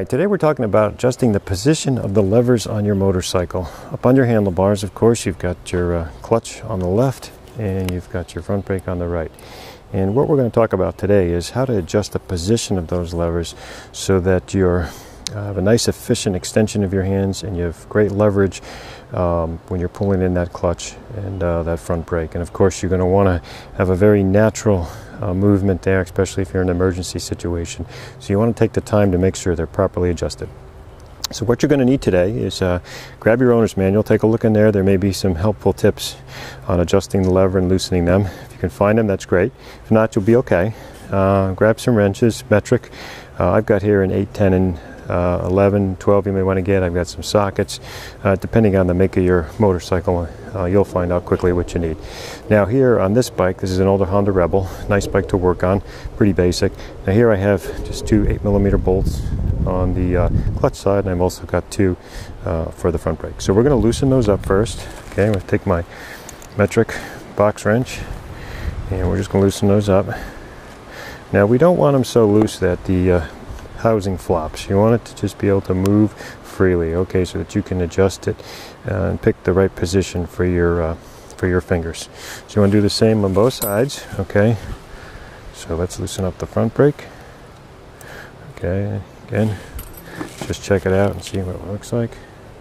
Alright, today we're talking about adjusting the position of the levers on your motorcycle. Up on your handlebars, of course, you've got your clutch on the left and you've got your front brake on the right. And what we're going to talk about today is how to adjust the position of those levers so that you have a nice efficient extension of your hands and you have great leverage when you're pulling in that clutch and that front brake. And of course you're going to want to have a very natural movement there, especially if you're in an emergency situation. So you want to take the time to make sure they're properly adjusted. So what you're going to need today is grab your owner's manual, take a look in there. There may be some helpful tips on adjusting the lever and loosening them. If you can find them, that's great. If not, you'll be okay. Grab some wrenches, metric. I've got here an 8, 10, and 11, 12 you may want to get. I've got some sockets. Depending on the make of your motorcycle, you'll find out quickly what you need. Now here on this bike, this is an older Honda Rebel. Nice bike to work on, pretty basic. Now here I have just two 8mm bolts on the clutch side, and I've also got two for the front brake. So we're going to loosen those up first. Okay, I'm going to take my metric box wrench and we're just going to loosen those up. Now we don't want them so loose that the housing flops. You want it to just be able to move freely, okay, so that you can adjust it and pick the right position for your fingers. So you want to do the same on both sides, okay. So let's loosen up the front brake. Okay, again, just check it out and see what it looks like.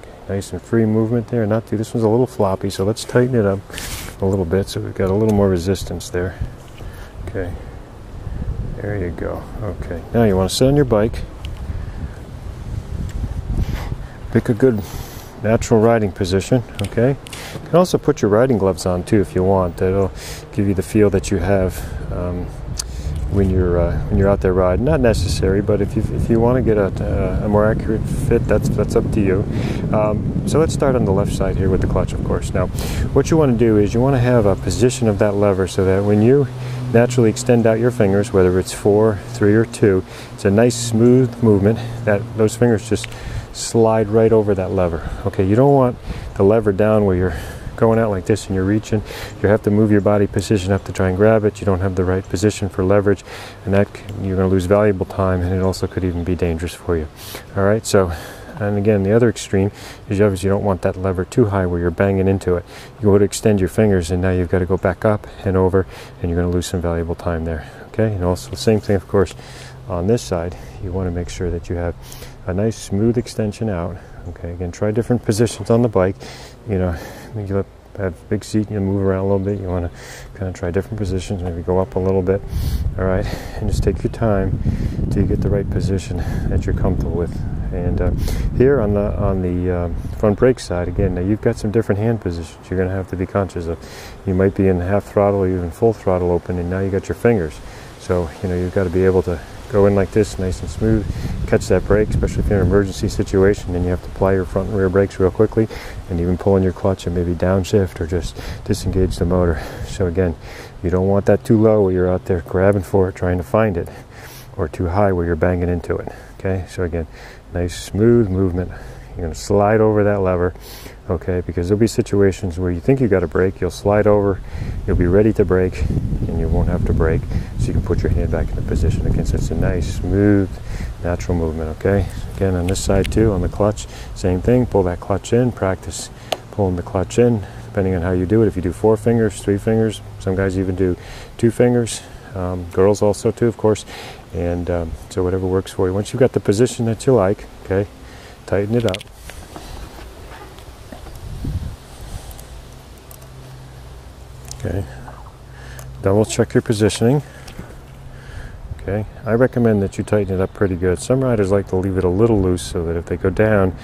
Okay, nice and free movement there. This one's a little floppy, so let's tighten it up a little bit so we've got a little more resistance there. Okay. There you go. Okay. Now you want to sit on your bike. Pick a good natural riding position. Okay. You can also put your riding gloves on too if you want. That'll give you the feel that you have when you're out there riding. Not necessary, but if you want to get a more accurate fit, that's up to you. So let's start on the left side here with the clutch, of course. Now, what you want to do is you want to have a position of that lever so that when you naturally extend out your fingers, whether it's 4, 3, or 2, it's a nice smooth movement that those fingers just slide right over that lever. Okay, you don't want the lever down where you're going out like this and you're reaching. You have to move your body position up to try and grab it. You don't have the right position for leverage, and you're going to lose valuable time, and it also could even be dangerous for you. All right, so, and again, the other extreme is obviously you don't want that lever too high where you're banging into it. You go to extend your fingers, and now you've got to go back up and over, and you're going to lose some valuable time there. Okay, and also the same thing, of course, on this side. You want to make sure that you have a nice smooth extension out. Okay, again, try different positions on the bike. You know, you have a big seat, you move around a little bit. You want to kind of try different positions, maybe go up a little bit. All right, and just take your time till you get the right position that you're comfortable with. And here on the front brake side, again, now you've got some different hand positions you're going to have to be conscious of. You might be in half throttle or even full throttle open, and now you got your fingers. So you know you've got to be able to go in like this, nice and smooth, catch that brake, especially if you're in an emergency situation and you have to apply your front and rear brakes real quickly, and even pull in your clutch and maybe downshift or just disengage the motor. So again, you don't want that too low where you're out there grabbing for it, trying to find it, or too high where you're banging into it. Okay, so again, nice smooth movement. You're going to slide over that lever, okay, because there'll be situations where you think you got to brake, you'll slide over, you'll be ready to brake, and you won't have to brake, so you can put your hand back in the position again. So it's a nice, smooth, natural movement, okay? Again, on this side too, on the clutch, same thing, pull that clutch in, practice pulling the clutch in, depending on how you do it. If you do 4 fingers, 3 fingers, some guys even do 2 fingers, girls also too, of course, and so whatever works for you. Once you've got the position that you like, okay, tighten it up. Okay, double check your positioning. Okay, I recommend that you tighten it up pretty good. Some riders like to leave it a little loose so that if they go down,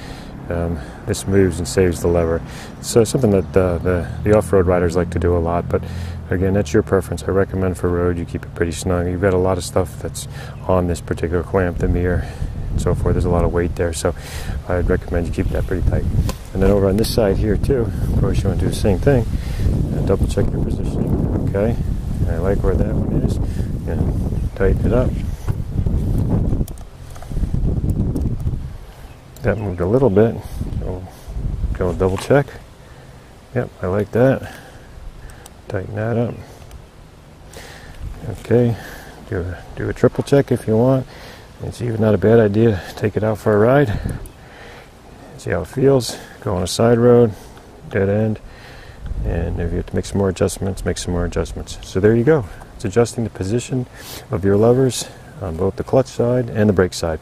this moves and saves the lever. So something that the off-road riders like to do a lot, but again, that's your preference. I recommend for road you keep it pretty snug. You've got a lot of stuff that's on this particular clamp, the mirror, and so forth. There's a lot of weight there, so I'd recommend you keep that pretty tight. And then over on this side here too, of course, you want to do the same thing. Double check your positioning. Okay, I like where that one is. And tighten it up. That moved a little bit. Go double check. Yep, I like that. Tighten that up. Okay, do a triple check if you want. It's even not a bad idea to take it out for a ride. See how it feels. Go on a side road, dead end, and if you have to make some more adjustments, make some more adjustments. So there you go. It's adjusting the position of your levers on both the clutch side and the brake side.